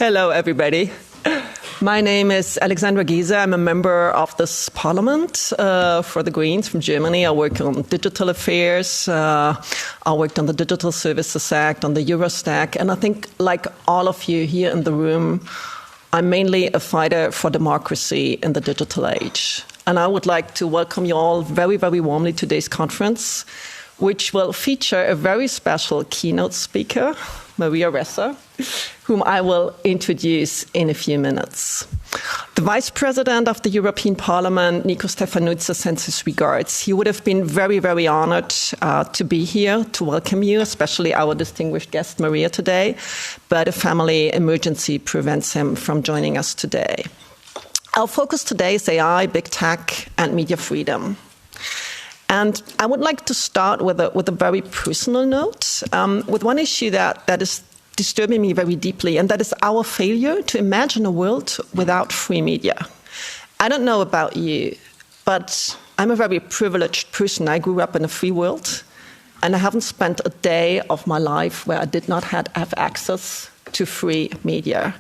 Hello, everybody. My name is Alexandra Geese. I'm a member of this parliament for the Greens from Germany. I work on digital affairs. I worked on the Digital Services Act, on the Eurostack. And I think, like all of you here in the room, I'm mainly a fighter for democracy in the digital age. And I would like to welcome you all very, very warmly to today's conference, which will feature a very special keynote speaker, Maria Ressa, whom I will introduce in a few minutes. The Vice President of the European Parliament, Nico Stefanuzza, sends his regards. He would have been very, very honored to be here to welcome you, especially our distinguished guest, Maria, today, but a family emergency prevents him from joining us today. Our focus today is AI, big tech, and media freedom. And I would like to start with a very personal note, with one issue that is disturbing me very deeply, and that is our failure to imagine a world without free media. I don't know about you, but I'm a very privileged person. I grew up in a free world, and I haven't spent a day of my life where I did not have access to free media.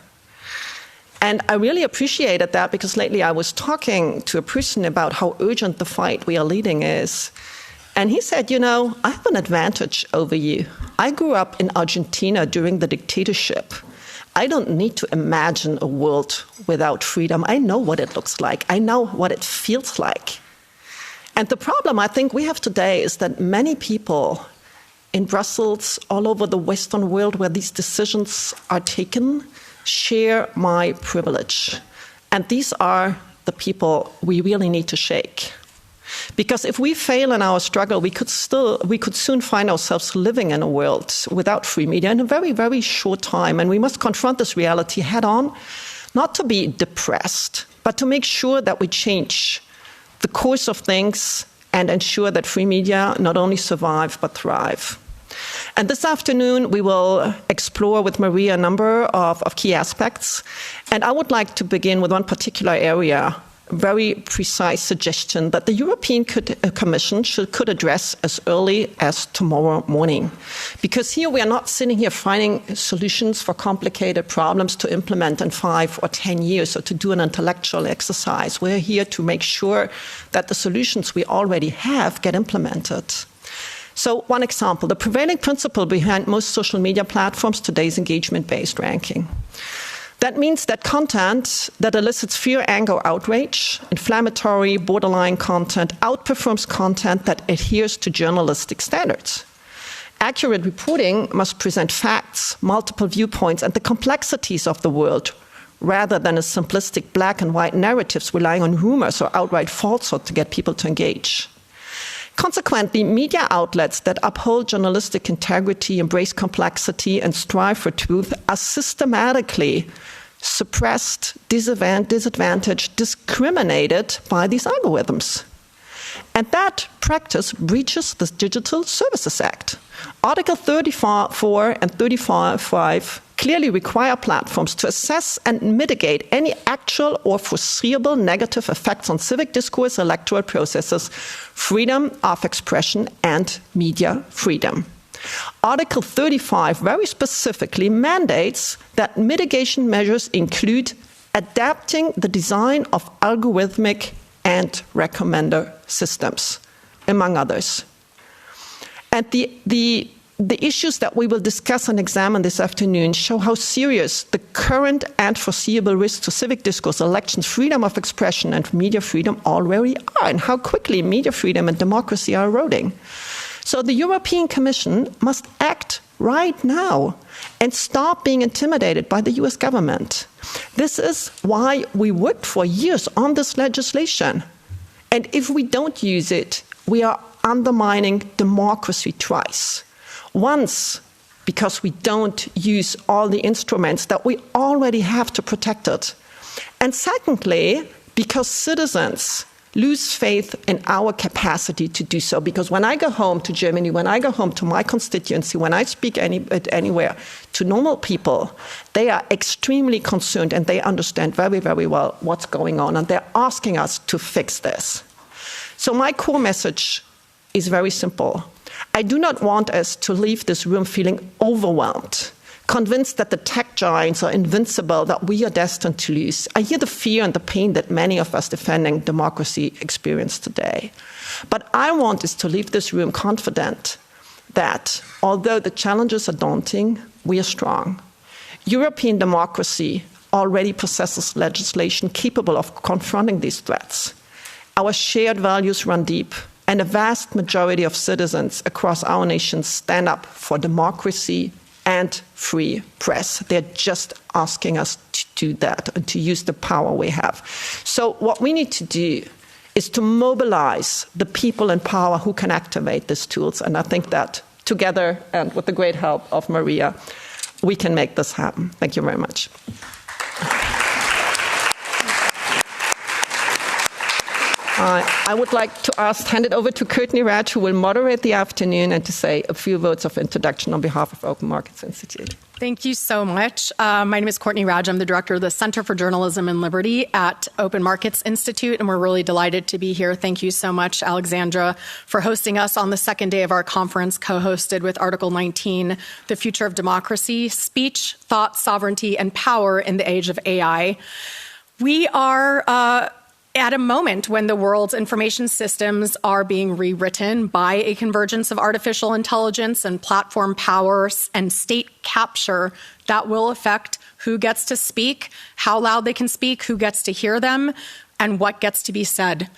And I really appreciated that because lately I was talking to a person about how urgent the fight we are leading is. And he said, I have an advantage over you. I grew up in Argentina during the dictatorship. I don't need to imagine a world without freedom. I know what it looks like. I know what it feels like. And the problem I think we have today is that many people in Brussels, all over the Western world where these decisions are taken, share my privilege. And these are the people we really need to shake. Because if we fail in our struggle, we could soon find ourselves living in a world without free media in a very, very short time. And we must confront this reality head on, not to be depressed, but to make sure that we change the course of things and ensure that free media not only survive, but thrive. And this afternoon, we will explore with Maria a number of key aspects. And I would like to begin with one particular area, a very precise suggestion that the European Commission could address as early as tomorrow morning. Because here we are not sitting here finding solutions for complicated problems to implement in 5 or 10 years or to do an intellectual exercise. We're here to make sure that the solutions we already have get implemented. So one example, the prevailing principle behind most social media platforms today is engagement-based ranking. That means that content that elicits fear, anger, outrage, inflammatory, borderline content outperforms content that adheres to journalistic standards. Accurate reporting must present facts, multiple viewpoints, and the complexities of the world, rather than a simplistic black and white narratives relying on rumors or outright falsehood to get people to engage. Consequently, media outlets that uphold journalistic integrity, embrace complexity, and strive for truth are systematically suppressed, disadvantaged, discriminated by these algorithms. And that practice breaches the Digital Services Act. Article 34 and 35 clearly require platforms to assess and mitigate any actual or foreseeable negative effects on civic discourse, electoral processes, freedom of expression, and media freedom. Article 35 very specifically mandates that mitigation measures include adapting the design of algorithmic and recommender systems, among others. And the issues that we will discuss and examine this afternoon show how serious the current and foreseeable risks to civic discourse, elections, freedom of expression, and media freedom already are, and how quickly media freedom and democracy are eroding. So the European Commission must act right now and stop being intimidated by the US government. This is why we worked for years on this legislation. And if we don't use it, we are undermining democracy twice. Once, because we don't use all the instruments that we already have to protect it. And secondly, because citizens lose faith in our capacity to do so. Because when I go home to Germany, when I go home to my constituency, when I speak anywhere to normal people, they are extremely concerned and they understand very, very well what's going on. And they're asking us to fix this. So my core message is very simple. I do not want us to leave this room feeling overwhelmed, convinced that the tech giants are invincible, that we are destined to lose. I hear the fear and the pain that many of us defending democracy experience today. But I want us to leave this room confident that although the challenges are daunting, we are strong. European democracy already possesses legislation capable of confronting these threats. Our shared values run deep, and a vast majority of citizens across our nations stand up for democracy and free press. They're just asking us to do that and to use the power we have. So what we need to do is to mobilize the people in power who can activate these tools. And I think that together and with the great help of Maria, we can make this happen. Thank you very much. I would like to hand it over to Courtney Radsch, who will moderate the afternoon, and to say a few words of introduction on behalf of Open Markets Institute. Thank you so much. My name is Courtney Radsch. I'm the director of the Center for Journalism and Liberty at Open Markets Institute, and we're really delighted to be here. Thank you so much, Alexandra, for hosting us on the second day of our conference, co-hosted with Article 19, The Future of Democracy, Speech, Thought, Sovereignty, and Power in the Age of AI. We are at a moment when the world's information systems are being rewritten by a convergence of artificial intelligence and platform powers and state capture that will affect who gets to speak, how loud they can speak, who gets to hear them, and what gets to be said.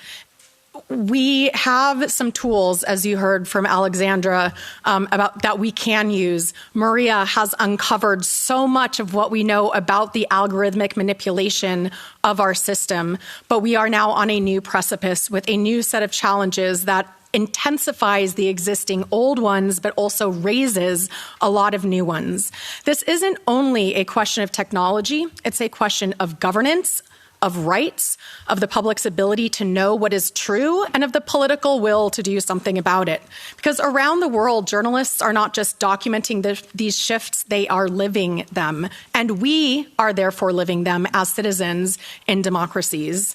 We have some tools, as you heard from Alexandra, about that we can use. Maria has uncovered so much of what we know about the algorithmic manipulation of our system, but we are now on a new precipice with a new set of challenges that intensifies the existing old ones, but also raises a lot of new ones. This isn't only a question of technology, it's a question of governance, of rights, of the public's ability to know what is true, and of the political will to do something about it. Because around the world, journalists are not just documenting these shifts, they are living them. And we are therefore living them as citizens in democracies.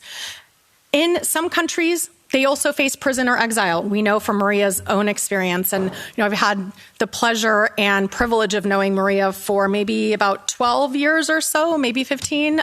In some countries, they also face prison or exile. We know from Maria's own experience. And I've had the pleasure and privilege of knowing Maria for maybe about 12 years or so, maybe 15,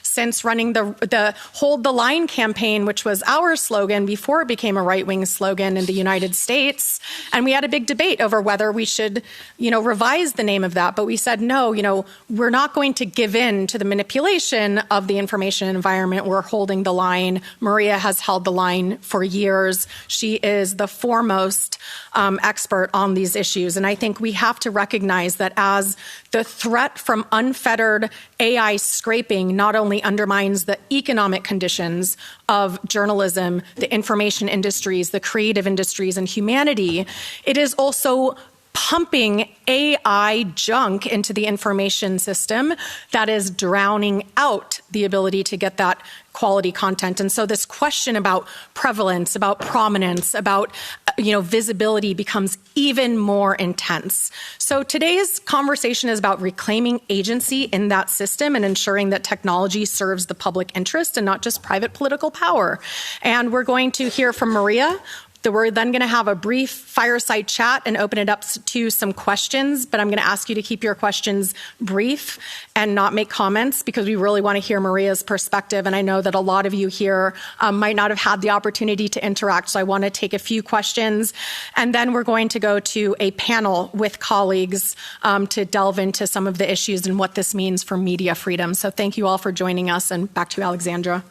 since running the Hold the Line campaign, which was our slogan before it became a right-wing slogan in the United States. And we had a big debate over whether we should, revise the name of that. But we said, no, we're not going to give in to the manipulation of the information environment. We're holding the line. Maria has held the line for years. She is the foremost expert on these issues. And I think we have to recognize that as the threat from unfettered AI scraping not only undermines the economic conditions of journalism, the information industries, the creative industries, and humanity, it is also pumping AI junk into the information system that is drowning out the ability to get that quality content. And so this question about prevalence, about prominence, about visibility becomes even more intense. So today's conversation is about reclaiming agency in that system and ensuring that technology serves the public interest and not just private political power. And we're going to hear from Maria. We're then going to have a brief fireside chat and open it up to some questions, but I'm going to ask you to keep your questions brief and not make comments because we really want to hear Maria's perspective. And I know that a lot of you here might not have had the opportunity to interact, so I want to take a few questions. And then we're going to go to a panel with colleagues to delve into some of the issues and what this means for media freedom. So thank you all for joining us, and back to you, Alexandra.